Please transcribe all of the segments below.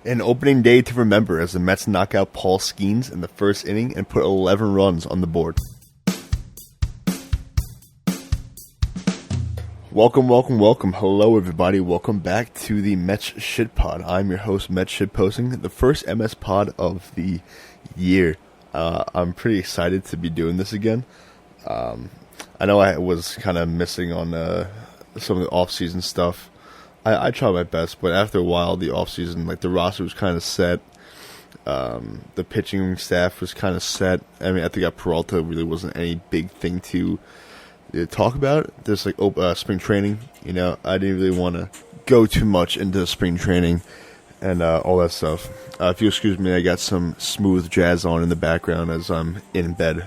An opening day to remember as the Mets knock out Paul Skenes in the first inning and put 11 runs on the board. Welcome. Hello, everybody. Welcome back to the Mets Shit Pod. I'm your host, Mets Shit Posting, the first MS Pod of the year. I'm pretty excited to be doing this again. I know I was kind of missing on some of the off-season stuff. I tried my best, but after a while, the off-season, like the roster was kind of set. The pitching staff was kind of set. I mean, I think Peralta really wasn't any big thing to talk about. There's like spring training. You know, I didn't really want to go too much into spring training and all that stuff. If you excuse me, I got some smooth jazz on in the background as I'm in bed.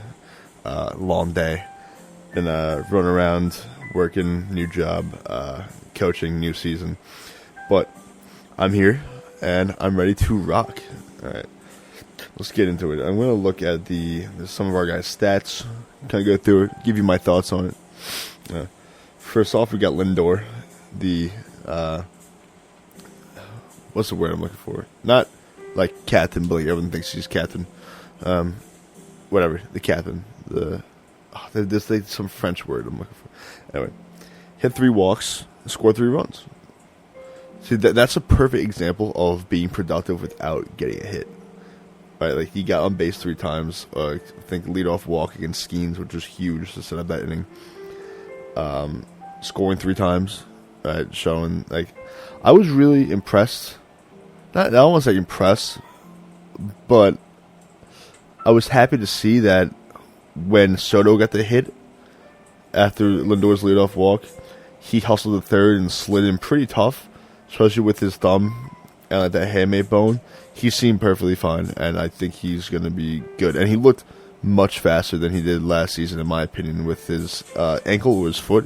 Long day. And run around, working, new job, coaching, new season. But I'm here, and I'm ready to rock. All right, let's get into it. I'm going to look at some of our guys' stats, kind of go through it, give you my thoughts on it. First off, we got Lindor, what's the word I'm looking for? Not like captain, but like everyone thinks he's captain. Whatever, the captain. There's like some French word I'm looking for. Anyway, hit 3 walks, scored 3 runs. See, that's a perfect example of being productive without getting a hit. Right, like he got on base 3 times. I think leadoff walk against Skenes, which was huge to set up that inning. Scoring 3 times, right? Showing like I was really impressed. I don't want to say impressed, but I was happy to see that when Soto got the hit after Lindor's leadoff walk, he hustled to third and slid in pretty tough, especially with his thumb and like that handmade bone. He seemed perfectly fine, and I think he's going to be good. And he looked much faster than he did last season, in my opinion, with his ankle or his foot.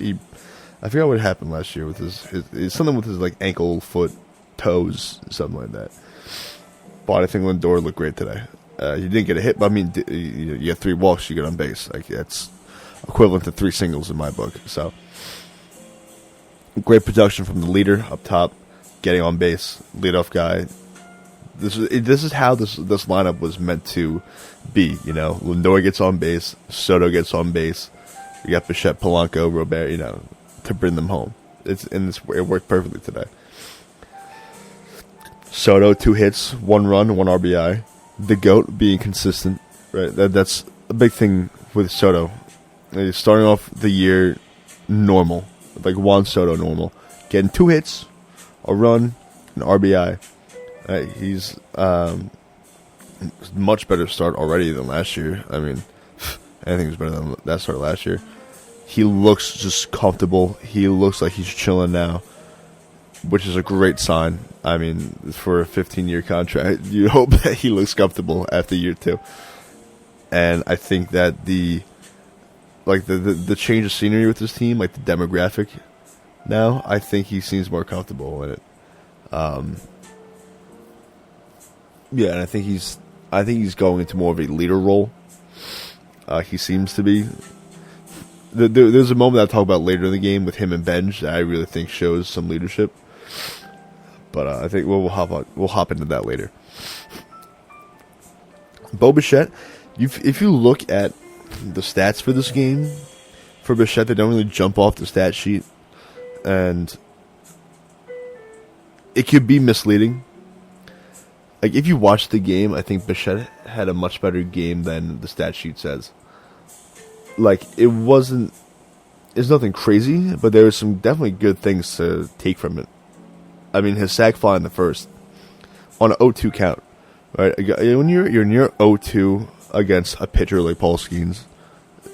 I forgot what happened last year with his something with his like ankle, foot, toes, something like that. But I think Lindor looked great today. You didn't get a hit, but I mean, you get 3 walks, you get on base. Like that's equivalent to 3 singles in my book. So, great production from the leader up top, getting on base, leadoff guy. This is how this lineup was meant to be. You know, Lindor gets on base, Soto gets on base. You got Bichette, Polanco, Robert. You know, to bring them home. It worked perfectly today. Soto 2 hits, 1 run, 1 RBI. The GOAT being consistent, right? That's a big thing with Soto. He's starting off the year normal, like Juan Soto normal, getting 2 hits, a run, an RBI. Right? He's much better start already than last year. I mean, anything was better than that start last year. He looks just comfortable. He looks like he's chilling now, which is a great sign. I mean, for a 15-year contract, you hope that he looks comfortable after year 2. And I think that the change of scenery with this team, like the demographic now, I think he seems more comfortable in it. Yeah, and I think he's going into more of a leader role. He seems to be. There's a moment I'll talk about later in the game with him and Benj that I really think shows some leadership. But I think we'll hop into that later. Bo Bichette, if you look at the stats for this game, for Bichette, they don't really jump off the stat sheet, and it could be misleading. Like if you watch the game, I think Bichette had a much better game than the stat sheet says. Like it's nothing crazy, but there were some definitely good things to take from it. I mean, his sac fly in the first on an 0-2 count, right? When you're near 0-2 against a pitcher like Paul Skenes,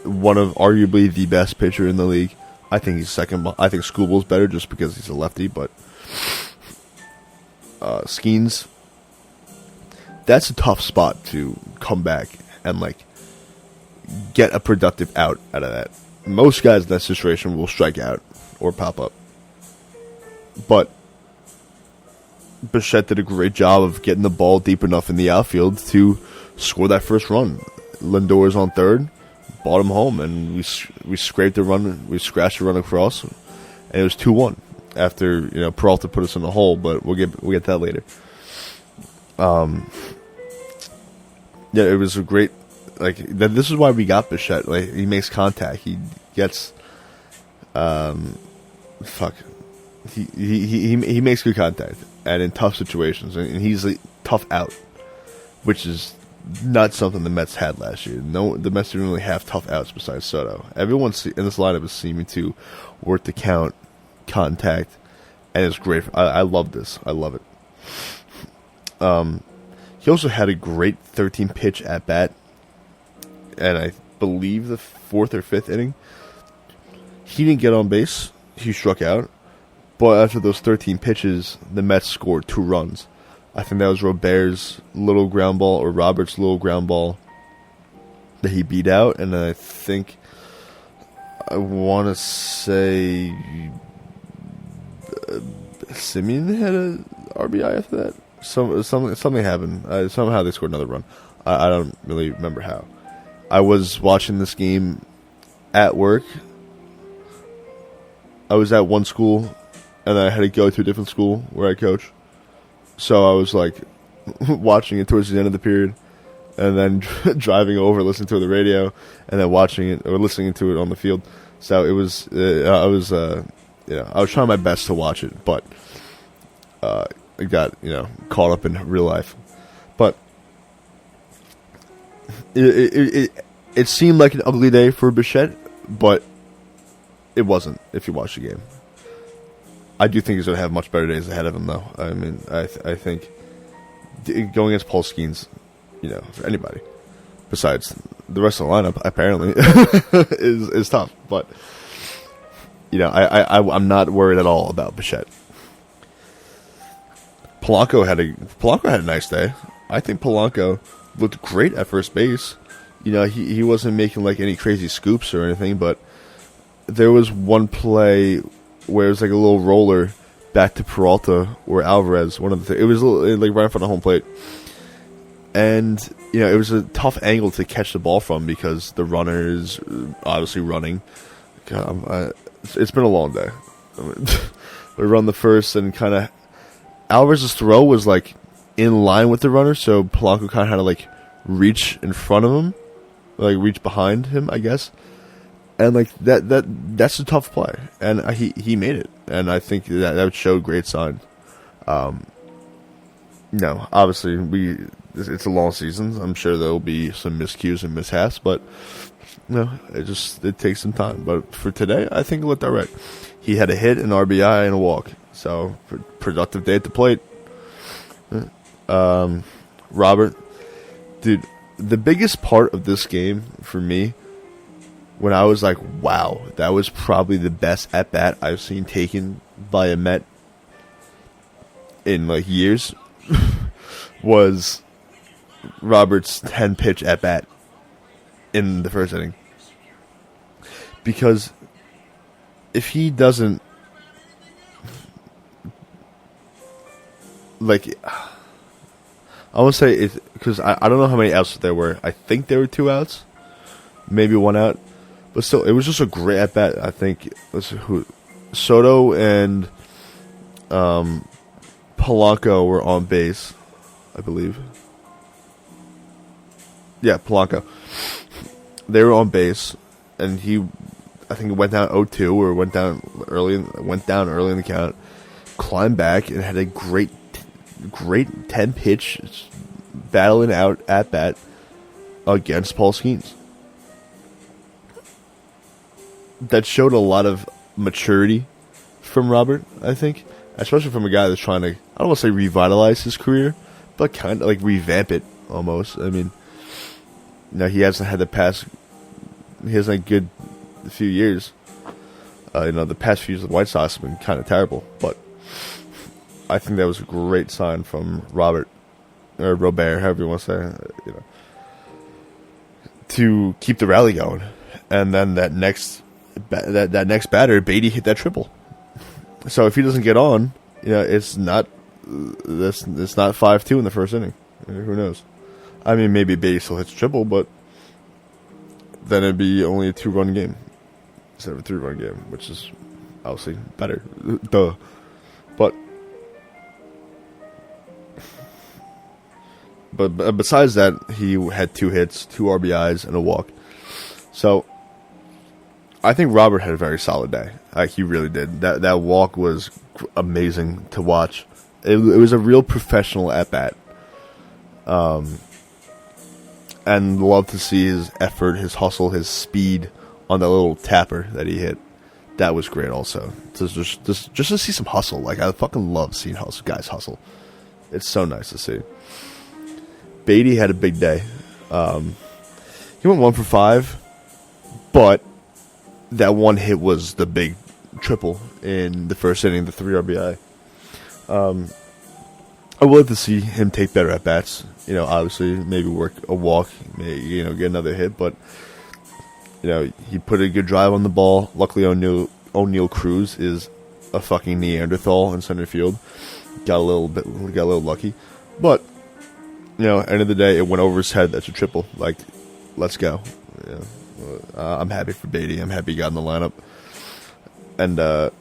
one of arguably the best pitcher in the league. I think he's second. I think Skubal's better just because he's a lefty, but Skenes, that's a tough spot to come back and like get a productive out of that. Most guys in that situation will strike out or pop up, but Bichette did a great job of getting the ball deep enough in the outfield to score that first run. Lindor's on third, brought him home, and we scraped the run. We scratched the run across, and it was 2-1 after Peralta put us in the hole. But we'll get that later. Yeah, it was a great, this is why we got Bichette. Like, he makes contact. He gets, fuck. He makes good contact, and in tough situations, and he's a tough out, which is not something the Mets had last year. No, the Mets didn't really have tough outs besides Soto. Everyone in this lineup is seeming to work the count, contact, and it's great. I love this. I love it. He also had a great 13 pitch at bat, and I believe the 4th or 5th inning, he didn't get on base. He struck out. But after those 13 pitches, the Mets scored 2 runs. I think that was Robert's little ground ball or Robert's little ground ball that he beat out. And I think, I want to say, Simeon had a RBI after that. Something happened. Somehow they scored another run. I don't really remember how. I was watching this game at work. I was at one school, and then I had to go to a different school where I coach. So I was watching it towards the end of the period, and then driving over, listening to it on the radio, and then watching it or listening to it on the field. So it was, I was trying my best to watch it, but I got caught up in real life. But it seemed like an ugly day for Bichette, but it wasn't if you watch the game. I do think he's going to have much better days ahead of him, though. I mean, I think going against Paul Skenes, for anybody besides the rest of the lineup, apparently, is tough. But I'm not worried at all about Bichette. Polanco had a nice day. I think Polanco looked great at first base. He wasn't making any crazy scoops or anything, but there was one play where it was a little roller back to Peralta or Alvarez. It was right in front of home plate, and it was a tough angle to catch the ball from because the runner is obviously running. It's been a long day. We run the first, and kind of Alvarez's throw was in line with the runner, so Polanco kind of had to reach in front of him, reach behind him, I guess. And that's a tough play, and he made it, and I think that showed great signs. Obviously it's a long season. I'm sure there'll be some miscues and mishaps, but it takes some time. But for today, I think it looked all right. He had a hit, an RBI, and a walk, so productive day at the plate. Robert, dude, the biggest part of this game for me, when I was wow, that was probably the best at-bat I've seen taken by a Met in years, was Robert's 10-pitch at-bat in the first inning. Because if he doesn't, I want to say it, because I don't know how many outs there were. I think there were 2 outs, maybe 1 out. But still, it was just a great at-bat. I think Soto and Polanco were on base, I believe. Yeah, Polanco. They were on base, and I think, went down 0-2 or went down early in the count, climbed back, and had a great 10-pitch battling out at-bat against Paul Skenes. That showed a lot of maturity from Robert, I think. Especially from a guy that's trying to, I don't want to say revitalize his career, but kind of revamp it, almost. I mean, he hasn't had he hasn't had a good few years. The past few years of the White Sox have been kind of terrible, but I think that was a great sign from Robert, or Robert, however you want to say, to keep the rally going. And then that next batter, Beatty, hit that triple. So if he doesn't get on, it's not 5-2 in the first inning. Who knows? I mean, maybe Beatty still hits triple, but then it'd be only a 2-run game instead of a 3-run game, which is obviously better. Duh. But but besides that, he had 2 hits, 2 RBIs, and a walk. So I think Robert had a very solid day. He really did. That walk was amazing to watch. It was a real professional at bat. And love to see his effort, his hustle, his speed on that little tapper that he hit. That was great also. Just to see some hustle. Like, I fucking love seeing guys hustle. It's so nice to see. Beatty had a big day. He went 1 for 5, but that one hit was the big triple in the first inning, the 3 RBI. I would like to see him take better at bats. You know, obviously, maybe work a walk, maybe, get another hit. But he put a good drive on the ball. Luckily, O'Neal Cruz is a fucking Neanderthal in center field. Got a little lucky, but end of the day, it went over his head. That's a triple. Like, let's go. I'm happy for Beatty. I'm happy he got in the lineup. And I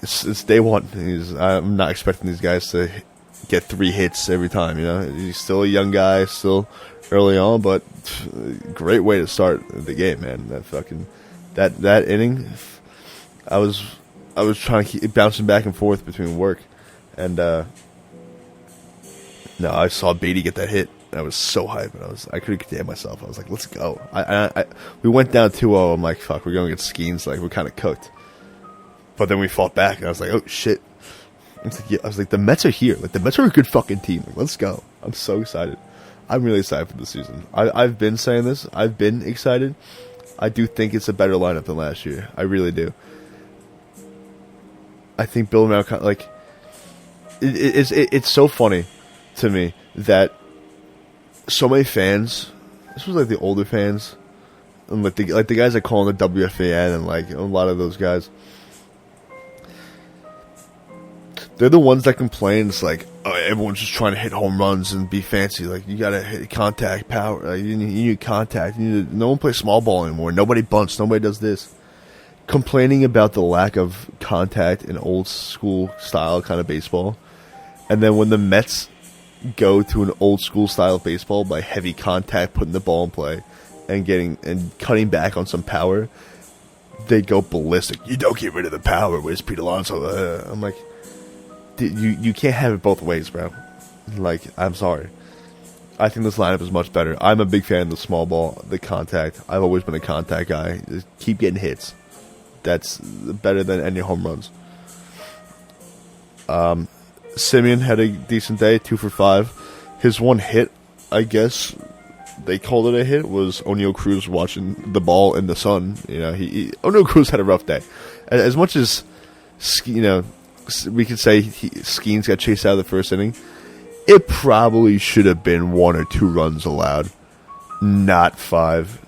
it's day one. I'm not expecting these guys to get 3 hits every time. He's still a young guy, still early on, but great way to start the game, man. That inning, I was trying to keep bouncing back and forth between work, and I saw Beatty get that hit. I was so hyped, and I couldn't contain myself. I was like, let's go. We went down 2-0. I'm like, fuck, we're going to get Skenes. Like, we're kind of cooked. But then we fought back, and I was like, oh, shit. I was like, the Mets are here. Like, the Mets are a good fucking team. Like, let's go. I'm so excited. I'm really excited for the season. I've been saying this. I've been excited. I do think it's a better lineup than last year. I really do. I think building around, like, it's so funny to me that so many fans, this was like the older fans, and like the guys that call in the WFAN, and like a lot of those guys, they're the ones that complain. It's like, oh, everyone's just trying to hit home runs and be fancy. Like, you gotta hit contact power. Like, you need contact. No one plays small ball anymore. Nobody bunts. Nobody does this. Complaining about the lack of contact in old school style kind of baseball, and then when the Mets go to an old school style of baseball by heavy contact, putting the ball in play, and cutting back on some power, they go ballistic. You don't get rid of the power. Where's Pete Alonso? I'm like, you can't have it both ways, bro. Like, I'm sorry. I think this lineup is much better. I'm a big fan of the small ball, the contact. I've always been a contact guy. Just keep getting hits. That's better than any home runs. Simeon had a decent day, 2 for 5. His one hit, I guess they called it a hit, was O'Neal Cruz watching the ball in the sun. O'Neal Cruz had a rough day. As much as we could say Skenes got chased out of the first inning, it probably should have been 1 or 2 runs allowed, not 5.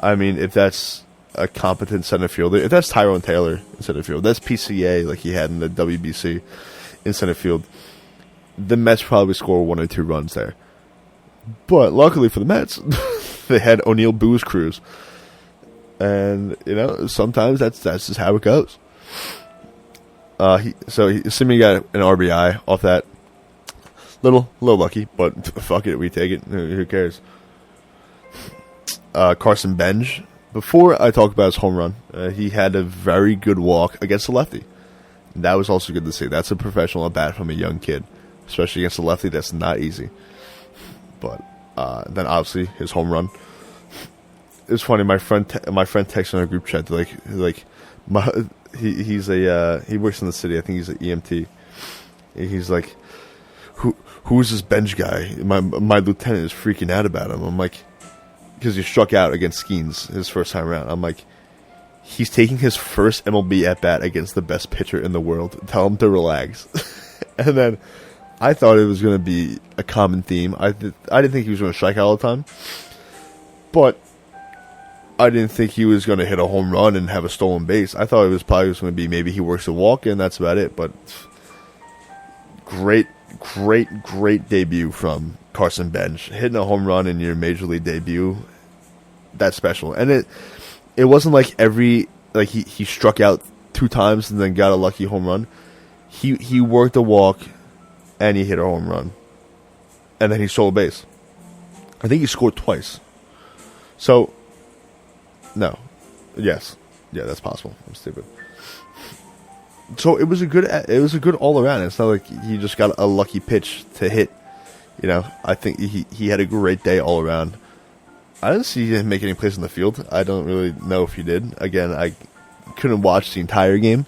I mean, if that's a competent center fielder, if that's Tyrone Taylor in center field, that's PCA like he had in the WBC in center field, the Mets probably score 1 or 2 runs there. But luckily for the Mets, they had O'Neal Booze Cruz, and sometimes that's just how it goes. Simeon got an RBI off that. Little lucky, but fuck it, we take it. Who cares? Carson Benj. Before I talk about his home run, he had a very good walk against the lefty. That was also good to see. That's a professional at bat from a young kid, especially against a lefty. That's not easy. But then obviously his home run. It was funny. My friend texted in our group chat he works in the city. I think he's an EMT. He's like, who's this bench guy? My lieutenant is freaking out about him. I'm like, because he struck out against Skenes his first time around. I'm like, he's taking his first MLB at bat against the best pitcher in the world. Tell him to relax. And then I thought it was going to be a common theme. I didn't think he was going to strike out all the time, but I didn't think he was going to hit a home run and have a stolen base. I thought it was probably going to be maybe he works a walk and that's about it. But great debut from Carson Bench. Hitting a home run in your major league debut, that's special. And it wasn't like he struck out 2 times and then got a lucky home run. He worked a walk and he hit a home run. And then he stole a base. I think he scored twice. So, no. Yes. Yeah, that's possible. I'm stupid. So it was a good all around. It's not like he just got a lucky pitch to hit. You know, I think he had a great day all around. I didn't see him make any plays in the field. I don't really know if he did. Again, I couldn't watch the entire game,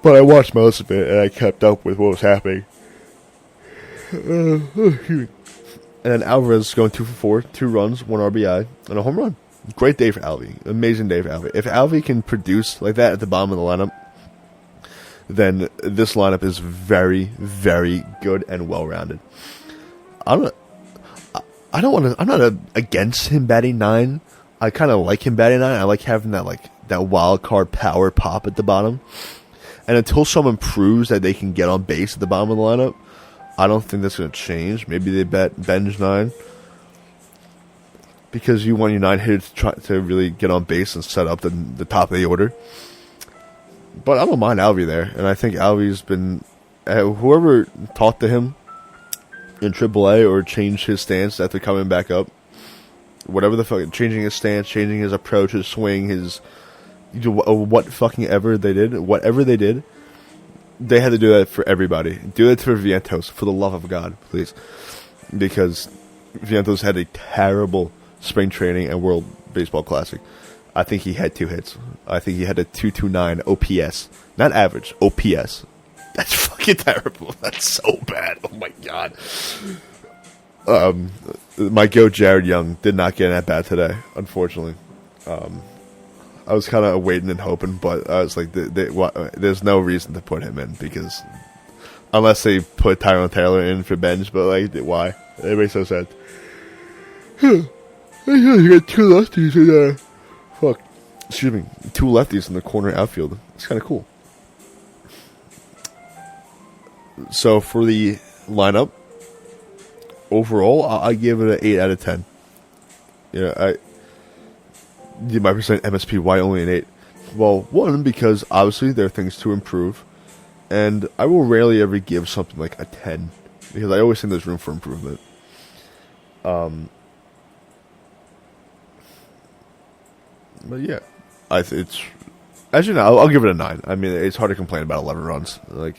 but I watched most of it and I kept up with what was happening. And then Alvarez going 2 for 4, 2 runs, 1 RBI, and a home run. Great day for Alvy. Amazing day for Alvy. If Alvy can produce like that at the bottom of the lineup, then this lineup is very, very good and well-rounded. I'm not against him batting 9. I kind of like him batting 9. I like having that wild card power pop at the bottom. And until someone proves that they can get on base at the bottom of the lineup, I don't think that's going to change. Maybe they bench 9 because you want your 9 hitter to try to really get on base and set up the top of the order. But I don't mind Alvy there, and I think Alvy's been whoever talked to him in AAA or changed his stance after coming back up, whatever the fuck, changing his stance, changing his approach, his swing, whatever they did, they had to do that for everybody. Do it for Vientos, for the love of God, please, because Vientos had a terrible spring training and World Baseball Classic. I think he had 2 hits. I think he had a 229 OPS. Not average, OPS. That's fucking terrible. That's so bad. Oh my god. My goat Jared Young did not get an at-bat today, unfortunately. I was kind of waiting and hoping, but I was like, there's no reason to put him in, because unless they put Tyrone Taylor in for bench, but like, why? Everybody's so sad. You got 2 lefties in there. Excuse me, 2 lefties in the corner outfield. It's kind of cool. So for the lineup, overall, I give it an 8 out of 10. I did my percent MSP. Why only an 8? Well, 1, because obviously there are things to improve, and I will rarely ever give something like a 10 because I always think there's room for improvement. But yeah, it's as you know, I'll give it a 9. I mean, it's hard to complain about 11 runs. Like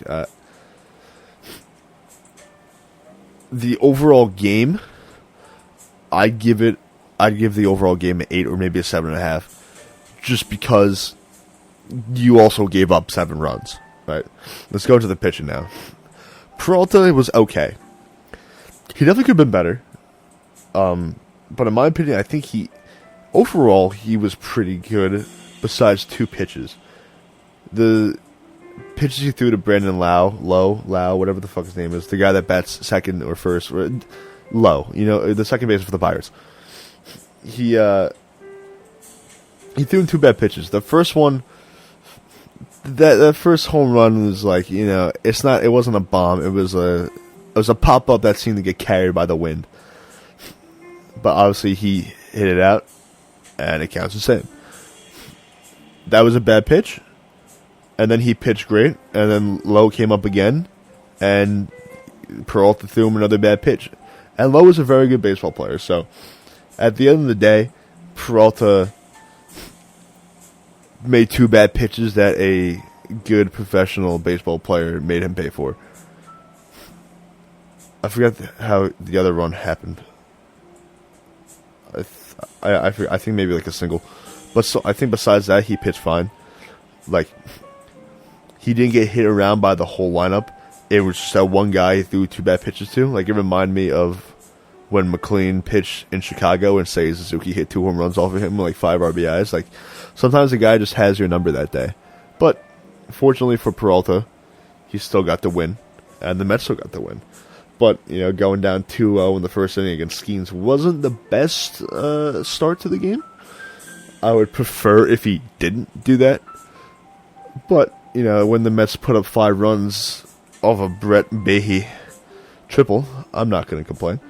the overall game, I'd give the overall game an 8 or maybe a 7.5, just because you also gave up 7 runs. Right? Let's go to the pitching now. Peralta was okay. He definitely could have been better. But in my opinion, I think overall, he was pretty good, besides 2 pitches. The pitches he threw to Brandon Lau, whatever the fuck his name is, the guy that bats second or first, Lowe, the second baseman for the Pirates. He threw in 2 bad pitches. The first one, that first home run was like, it wasn't a bomb, it was a pop-up that seemed to get carried by the wind. But obviously he hit it out, and it counts the same. That was a bad pitch, and then he pitched great, and then Lowe came up again, and Peralta threw him another bad pitch. And Lowe was a very good baseball player, so at the end of the day, Peralta made 2 bad pitches that a good professional baseball player made him pay for. I forgot how the other run happened. I think maybe like a single. But so I think besides that, he pitched fine. Like, he didn't get hit around by the whole lineup. It was just that one guy he threw 2 bad pitches to. Like, it reminded me of when McLean pitched in Chicago and Seiya Suzuki hit 2 home runs off of him, like 5 RBIs. Like, sometimes the guy just has your number that day. But fortunately for Peralta, he still got the win, and the Mets still got the win. But, going down 2-0 in the first inning against Skenes wasn't the best start to the game. I would prefer if he didn't do that. But, when the Mets put up 5 runs off a Brett Bahe triple, I'm not going to complain.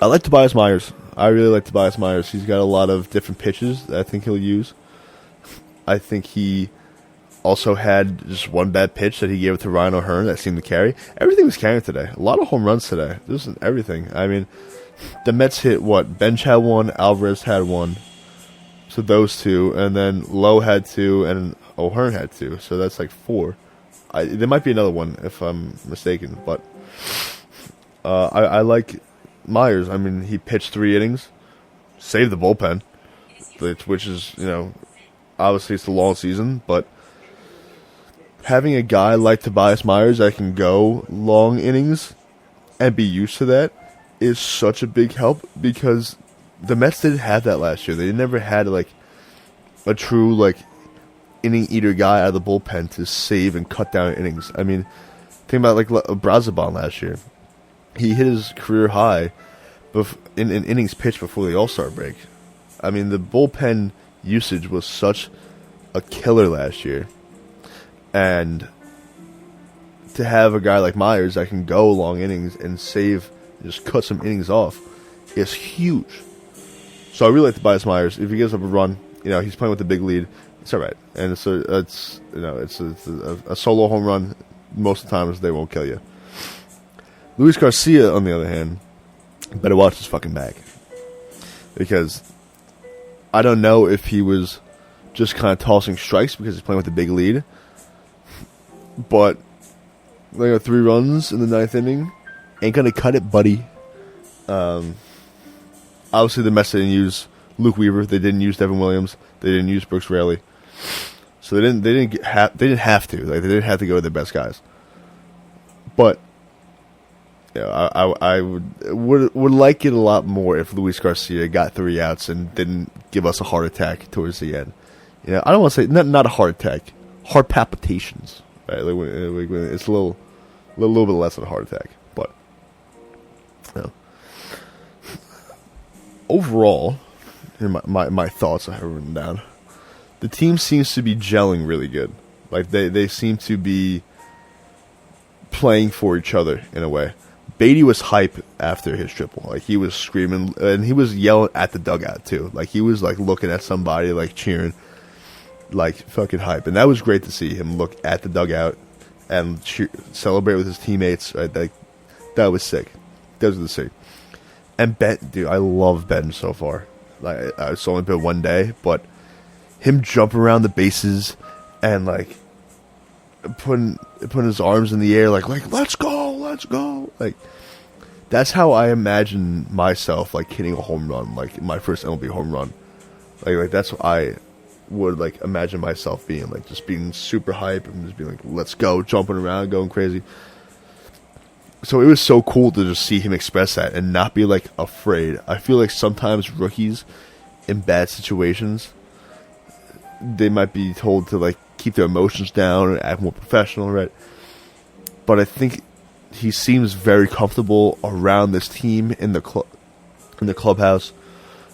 I like Tobias Myers. I really like Tobias Myers. He's got a lot of different pitches that I think he'll use. I think he also had just one bad pitch that he gave it to Ryan O'Hearn that seemed to carry. Everything was carrying today. A lot of home runs today. This is everything. I mean, the Mets hit what? Bench had one, Alvarez had one. So those two, and then Lowe had two, and O'Hearn had two. So that's like 4. There might be another one if I'm mistaken, but I like Myers. I mean, he pitched 3 innings, saved the bullpen, which is, obviously it's a long season, but having a guy like Tobias Myers that can go long innings and be used to that is such a big help, because the Mets didn't have that last year. They never had like a true inning eater guy out of the bullpen to save and cut down innings. I mean, think about Braziban last year. He hit his career high in innings pitched before the All-Star break. I mean, the bullpen usage was such a killer last year. And to have a guy like Myers that can go long innings and save, just cut some innings off, is huge. So I really like Tobias Myers. If he gives up a run, he's playing with the big lead. It's all right, and it's a solo home run. Most of the times they won't kill you. Luis Garcia, on the other hand, better watch his fucking back, because I don't know if he was just kind of tossing strikes because he's playing with the big lead, but 3 runs in the 9th inning ain't gonna cut it, buddy. Obviously, the Mets didn't use Luke Weaver. They didn't use Devin Williams. They didn't use Brooks Raley. So they didn't have to. They didn't have to go with their best guys. But I would like it a lot more if Luis Garcia got 3 outs and didn't give us a heart attack towards the end. I don't want to say not a heart attack, heart palpitations. Right? It's a little bit less than a heart attack, but overall, my thoughts I have written down. The team seems to be gelling really good. Like they seem to be playing for each other in a way. Beatty was hype after his triple. Like he was screaming and he was yelling at the dugout too. Like he was looking at somebody, cheering, fucking hype. And that was great to see him look at the dugout and celebrate with his teammates. Right? That was sick. That was sick. And Ben, dude, I love Ben so far. It's only been 1 day, but him jumping around the bases and putting his arms in the air, let's go. That's how I imagine myself hitting a home run, my first MLB home run. That's what I would imagine myself being, just being super hype and just being let's go, jumping around, going crazy. So it was so cool to just see him express that and not be afraid. I feel like sometimes rookies in bad situations, they might be told to keep their emotions down and act more professional, right? But I think he seems very comfortable around this team in the clubhouse,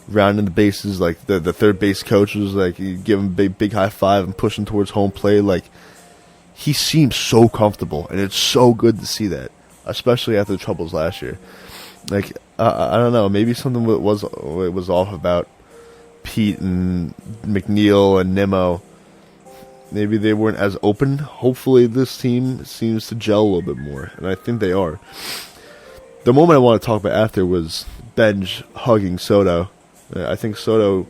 rounding the bases. The third base coach was give him a big high five and push him towards home plate. He seems so comfortable, and it's so good to see that, especially after the troubles last year. I don't know, maybe something was off about Pete and McNeil and Nimmo. Maybe they weren't as open. Hopefully this team seems to gel a little bit more, and I think they are. The moment I want to talk about after was Benj hugging Soto. I think Soto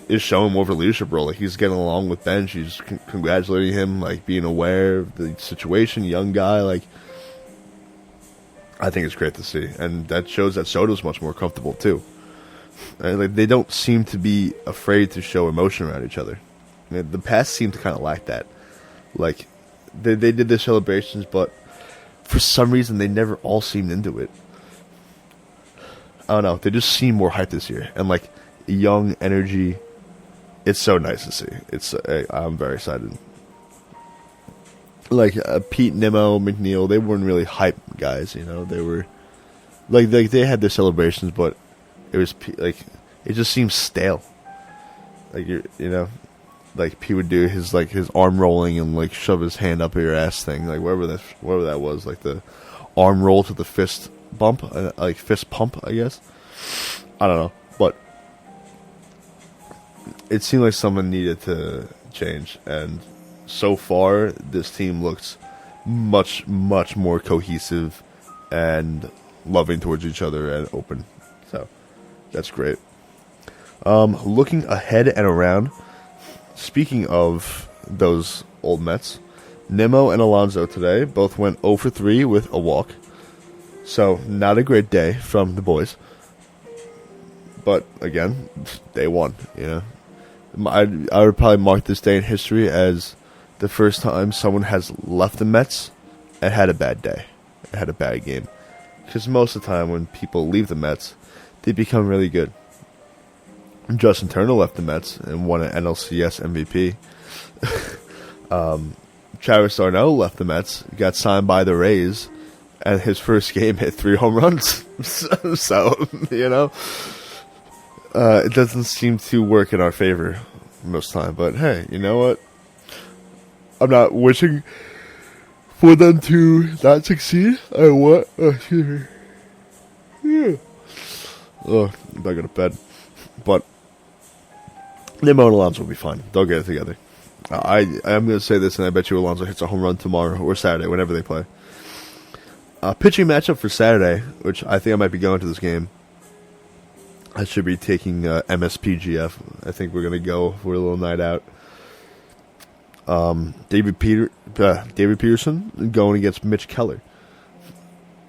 is showing more of a leadership role. He's getting along with Benj. He's congratulating him, being aware of the situation, young guy. I think it's great to see, and that shows that Soto's much more comfortable too. They don't seem to be afraid to show emotion around each other. The past seemed to kind of lack that. They did their celebrations, but for some reason they never all seemed into it. I don't know. They just seem more hyped this year, and young energy. It's so nice to see. I'm very excited. Pete, Nimmo, McNeil, they weren't really hype guys. They were they had their celebrations, but it was it just seems stale. Pete would do his his arm rolling and shove his hand up your ass thing, whatever that was, the arm roll to the fist bump, fist pump, I guess. I don't know, but it seemed like someone needed to change, and so far, this team looks much, much more cohesive and loving towards each other and open. So, that's great. Looking ahead and around, speaking of those old Mets, Nimmo and Alonso today both went 0 for 3 with a walk. So, not a great day from the boys. But, again, they won, you know. I would probably mark this day in history as the first time someone has left the Mets and had a bad day, had a bad game. Because most of the time when people leave the Mets, they become really good. Justin Turner left the Mets and won an NLCS MVP. Travis d'Arnaud left the Mets, got signed by the Rays, and his first game hit 3 home runs. So, you know, it doesn't seem to work in our favor most of the time. But hey, you know what? I'm not wishing for them to not succeed. I want. Oh, excuse me. Yeah. Oh, I'm back to bed. But Nimmo and Alonso will be fine. They'll get it together. I'm going to say this, and I bet you Alonso hits a home run tomorrow or Saturday, whenever they play. Pitching matchup for Saturday, which I think I might be going to this game. I should be taking MSPGF. I think we're going to go for a little night out. David Peterson going against Mitch Keller.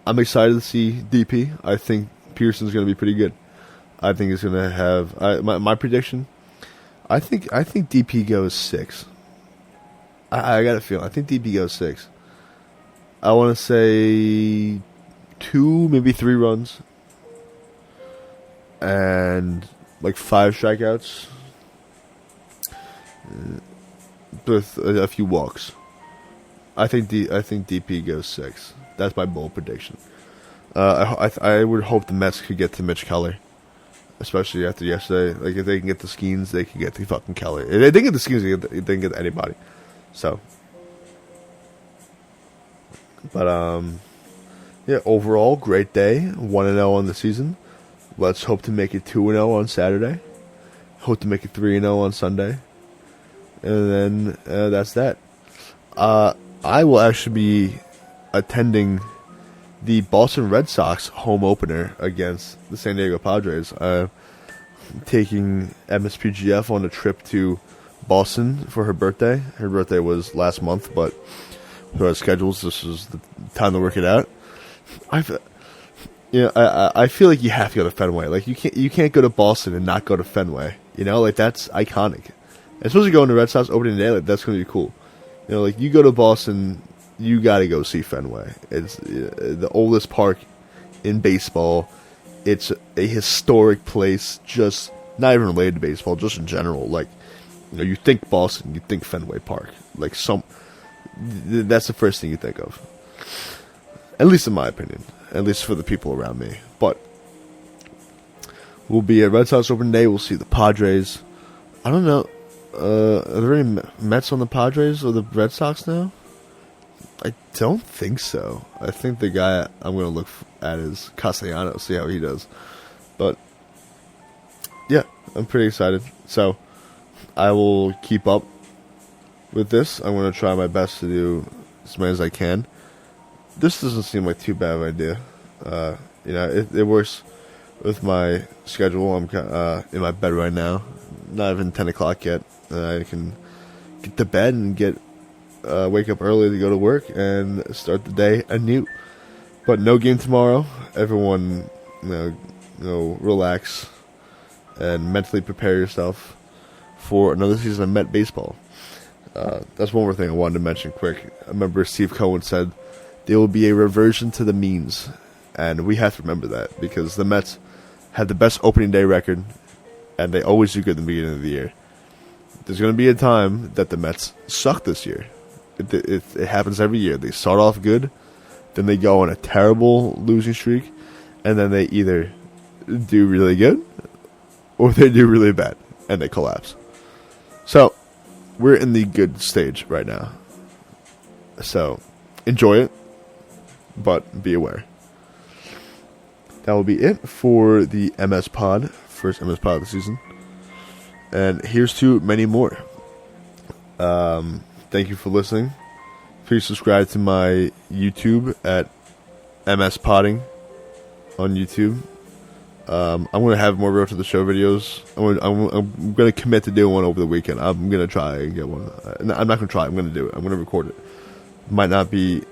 I'm excited to see DP. I think Pearson's going to be pretty good. I think he's going to have my prediction. I think DP goes 6. I got a feeling. I think DP goes 6. I want to say 2, maybe 3 runs, and like 5 strikeouts with a few walks. I think DP goes 6. That's my bold prediction. I would hope the Mets could get to Mitch Keller, especially after yesterday. Like, if they can get the Skenes, they can get the fucking Keller. If they can get the Skenes, they can get anybody. So, but yeah, overall, great day. 1-0 on the season. Let's hope to make it 2-0 on Saturday. Hope to make it 3-0 on Sunday. And then that's that. I will actually be attending the Boston Red Sox home opener against the San Diego Padres. Taking MSPGF on a trip to Boston for her birthday. Her birthday was last month, but for our schedules, this was the time to work it out. I feel like you have to go to Fenway. Like, you can't go to Boston and not go to Fenway. You know, like, that's iconic. And especially going to Red Sox opening day, like, that's going to be cool. You know, like, you go to Boston, you got to go see Fenway. It's the oldest park in baseball. It's a historic place, just not even related to baseball, just in general. Like, you know, you think Boston, you think Fenway Park. Like, that's the first thing you think of. At least in my opinion. At least for the people around me. But we'll be at Red Sox opening day. We'll see the Padres. I don't know. Are there any Mets on the Padres or the Red Sox now? I don't think so. I think the guy I'm going to look at is Castellanos, see how he does. But, yeah, I'm pretty excited. So, I will keep up with this. I'm going to try my best to do as many as I can. This doesn't seem like too bad of an idea. You know, it works with my schedule. I'm in my bed right now. Not even 10 o'clock yet. I can get to bed and wake up early to go to work and start the day anew. But no game tomorrow. Everyone, relax and mentally prepare yourself for another season of Met baseball. That's one more thing I wanted to mention quick. I remember Steve Cohen said there will be a reversion to the means, and we have to remember that because the Mets had the best opening day record, and they always do good in the beginning of the year. There's going to be a time that the Mets suck this year. It happens every year. They start off good, then they go on a terrible losing streak, and then they either do really good or they do really bad, and they collapse. So, we're in the good stage right now. So, enjoy it, but be aware. That will be it for the MS Pod, first MS Pod of the season. And here's to many more. thank you for listening. Please subscribe to my YouTube at MS Potting on YouTube. I'm going to have more Road to the Show videos. I'm going to commit to doing one over the weekend. I'm going to try and get one. I'm not going to try. I'm going to do it. I'm going to record it. Might not be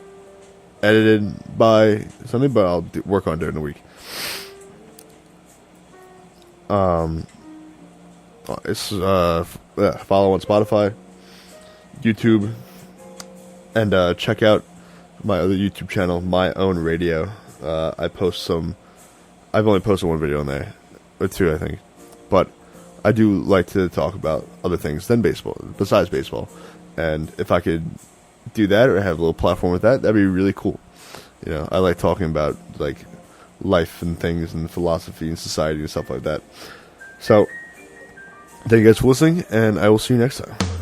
edited by Sunday, but I'll work on it during the week. It's follow on Spotify, YouTube, and check out my other YouTube channel, My Own Radio. I've only posted one video on there, or two, I think, but I do like to talk about other things than baseball, besides baseball, and if I could do that or have a little platform with that, that'd be really cool. You know, I like talking about like life and things and philosophy and society and stuff like that. So, thank you guys for listening, and I will see you next time.